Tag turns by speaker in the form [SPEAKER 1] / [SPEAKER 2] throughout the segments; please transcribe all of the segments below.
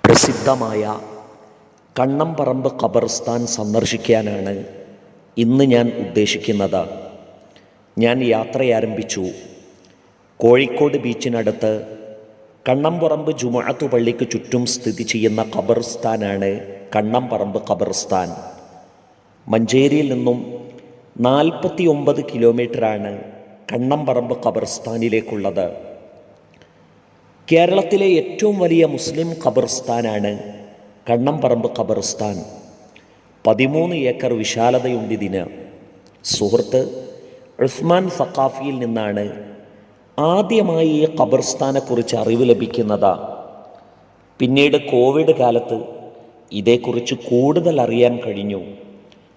[SPEAKER 1] പ്രസിദ്ധമായ കണ്ണംപറമ്പ് ഖബർസ്ഥാൻ സന്ദർശിക്കാനാണ് ഇന്ന് ഞാൻ ഉദ്ദേശിക്കുന്നത്. ഞാൻ യാത്രയാരംഭിച്ചു. കോഴിക്കോട് ബീച്ചിനടുത്ത് കണ്ണംപറമ്പ് ജുമുഅത്ത് പള്ളിക്ക് ചുറ്റും സ്ഥിതി ചെയ്യുന്ന ഖബർസ്ഥാനാണ് കണ്ണംപറമ്പ് ഖബർസ്ഥാൻ. മഞ്ചേരിയിൽ നിന്നും 49 കിലോമീറ്ററാണ് കണ്ണംപറമ്പ് ഖബർസ്ഥാനിലേക്കുള്ളത്. കേരളത്തിലെ ഏറ്റവും വലിയ മുസ്ലിം ഖബർസ്ഥാനാണ് കണ്ണംപറമ്പ് ഖബർസ്ഥാൻ. 13 ഏക്കർ വിശാലതയുണ്ടിതിന്. സുഹൃത്ത് ഉസ്മാൻ സഖാഫിയിൽ നിന്നാണ് ആദ്യമായി ഈ ഖബർസ്ഥാനെക്കുറിച്ച് അറിവ് ലഭിക്കുന്നത്. പിന്നീട് കോവിഡ് കാലത്ത് ഇതേക്കുറിച്ച് കൂടുതൽ അറിയാൻ കഴിഞ്ഞു.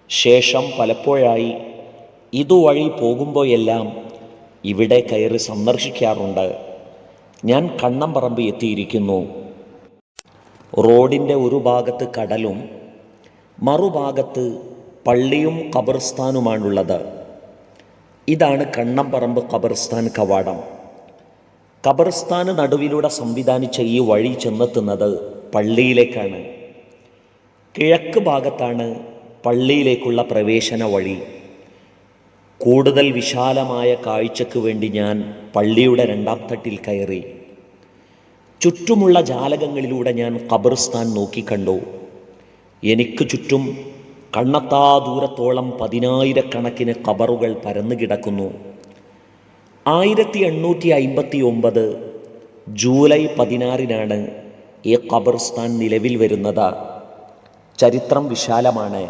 [SPEAKER 1] ശേഷം പലപ്പോഴായി ഇതുവഴി പോകുമ്പോഴെല്ലാം ഇവിടെ കയറി സന്ദർശിക്കാറുണ്ട്. ഞാൻ കണ്ണംപറമ്പ് എത്തിയിരിക്കുന്നു. റോഡിൻ്റെ ഒരു ഭാഗത്ത് കടലും മറുഭാഗത്ത് പള്ളിയും ഖബർസ്ഥാനുമാണുള്ളത്. ഇതാണ് കണ്ണംപറമ്പ് ഖബർസ്ഥാൻ കവാടം. ഖബർസ്ഥാന് നടുവിലൂടെ സംവിധാനിച്ച ഈ വഴി ചെന്നെത്തുന്നത് പള്ളിയിലേക്കാണ്. കിഴക്ക് ഭാഗത്താണ് പള്ളിയിലേക്കുള്ള പ്രവേശന വഴി. കൂടുതൽ വിശാലമായ കാഴ്ചയ്ക്ക് വേണ്ടി ഞാൻ പള്ളിയുടെ 2ാം തട്ടിൽ കയറി. ചുറ്റുമുള്ള ജാലകങ്ങളിലൂടെ ഞാൻ ഖബർസ്ഥാൻ നോക്കിക്കണ്ടു. എനിക്ക് ചുറ്റും കണ്ണെത്താ ദൂരത്തോളം 10,000-കണക്കിന് ഖബറുകൾ പരന്നു കിടക്കുന്നു. 1859 ജൂലൈ 16-നാണ് ഈ ഖബർസ്ഥാൻ നിലവിൽ വരുന്നത്. ചരിത്രം വിശാലമാണ്.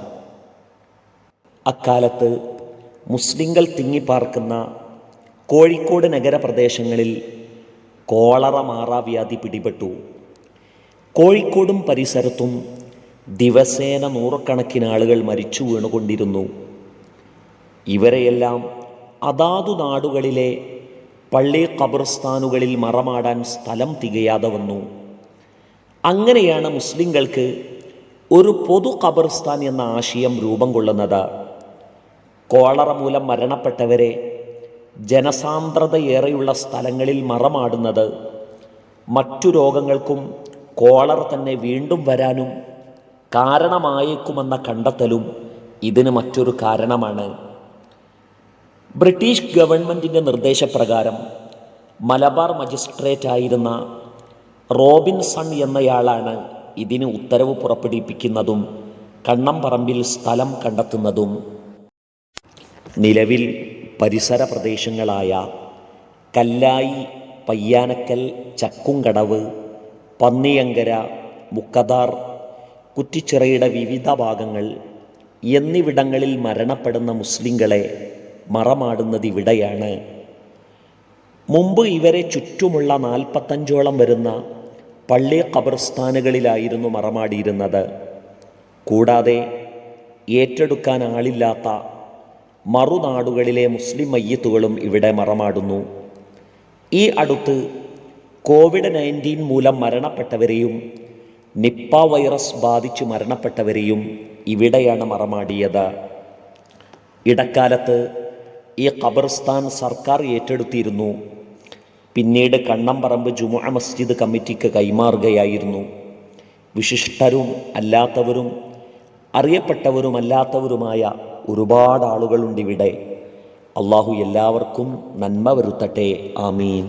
[SPEAKER 1] അക്കാലത്ത് മുസ്ലിങ്ങൾ തിങ്ങിപ്പാർക്കുന്ന കോഴിക്കോട് നഗരപ്രദേശങ്ങളിൽ കോളറ മാറാവ്യാധി പിടിപെട്ടു. കോഴിക്കോടും പരിസരത്തും ദിവസേന 100-കണക്കിന് ആളുകൾ മരിച്ചു വീണുകൊണ്ടിരുന്നു. ഇവരെയെല്ലാം അതാതു നാടുകളിലെ പള്ളി ഖബർസ്ഥാനുകളിൽ മറമാടാൻ സ്ഥലം തികയാതെ വന്നു. അങ്ങനെയാണ് മുസ്ലിങ്ങൾക്ക് ഒരു പൊതു ഖബർസ്ഥാൻ എന്ന ആശയം രൂപം കൊള്ളുന്നത്. കോളറ മൂലം മരണപ്പെട്ടവരെ ജനസാന്ദ്രതയേറെയുള്ള സ്ഥലങ്ങളിൽ മറമാടുന്നത് മറ്റു രോഗങ്ങൾക്കും കോളറ തന്നെ വീണ്ടും വരാനും കാരണമായേക്കുമെന്ന കണ്ടെത്തലും ഇതിന് മറ്റൊരു കാരണമാണ്. ബ്രിട്ടീഷ് ഗവൺമെൻറ്റിൻ്റെ നിർദ്ദേശപ്രകാരം മലബാർ മജിസ്ട്രേറ്റ് ആയിരുന്ന റോബിൻസൺ എന്നയാളാണ് ഇതിന് ഉത്തരവ് പുറപ്പെടുവിപ്പിക്കുന്നതും കണ്ണംപറമ്പിൽ സ്ഥലം കണ്ടെത്തുന്നതും. നിലവിൽ പരിസര പ്രദേശങ്ങളായ കല്ലായി, പയ്യാനക്കൽ, ചക്കുംകടവ്, പന്നിയങ്കര, മുക്കതാർ, കുറ്റിച്ചിറയുടെ വിവിധ ഭാഗങ്ങൾ എന്നിവിടങ്ങളിൽ മരണപ്പെടുന്ന മുസ്ലിങ്ങളെ മറമാടുന്നത് ഇവിടെയാണ്. മുമ്പ് ഇവരെ ചുറ്റുമുള്ള 45ഓളം വരുന്ന പള്ളി ഖബർസ്ഥാനുകളിലായിരുന്നു മറമാടിയിരുന്നത്. കൂടാതെ ഏറ്റെടുക്കാൻ ആളില്ലാത്ത മറുനാടുകളിലെ മുസ്ലിം മയ്യിത്തുകളും ഇവിടെ മറമാടുന്നു. ഈ അടുത്ത് COVID-19 മൂലം മരണപ്പെട്ടവരെയും നിപ്പ വൈറസ് ബാധിച്ച് മരണപ്പെട്ടവരെയും ഇവിടെയാണ് മറമാടിയത്. ഇടക്കാലത്ത് ഈ ഖബർസ്ഥാൻ സർക്കാർ ഏറ്റെടുത്തിരുന്നു. പിന്നീട് കണ്ണംപറമ്പ് ജുമുഅ മസ്ജിദ് കമ്മിറ്റിക്ക് കൈമാറുകയായിരുന്നു. വിശിഷ്ടരും അല്ലാത്തവരും അറിയപ്പെട്ടവരുമല്ലാത്തവരുമായ ഒരുപാട് ആളുകളുണ്ടിവിടെ. അള്ളാഹു എല്ലാവർക്കും നന്മ വരുത്തട്ടെ. ആമീൻ.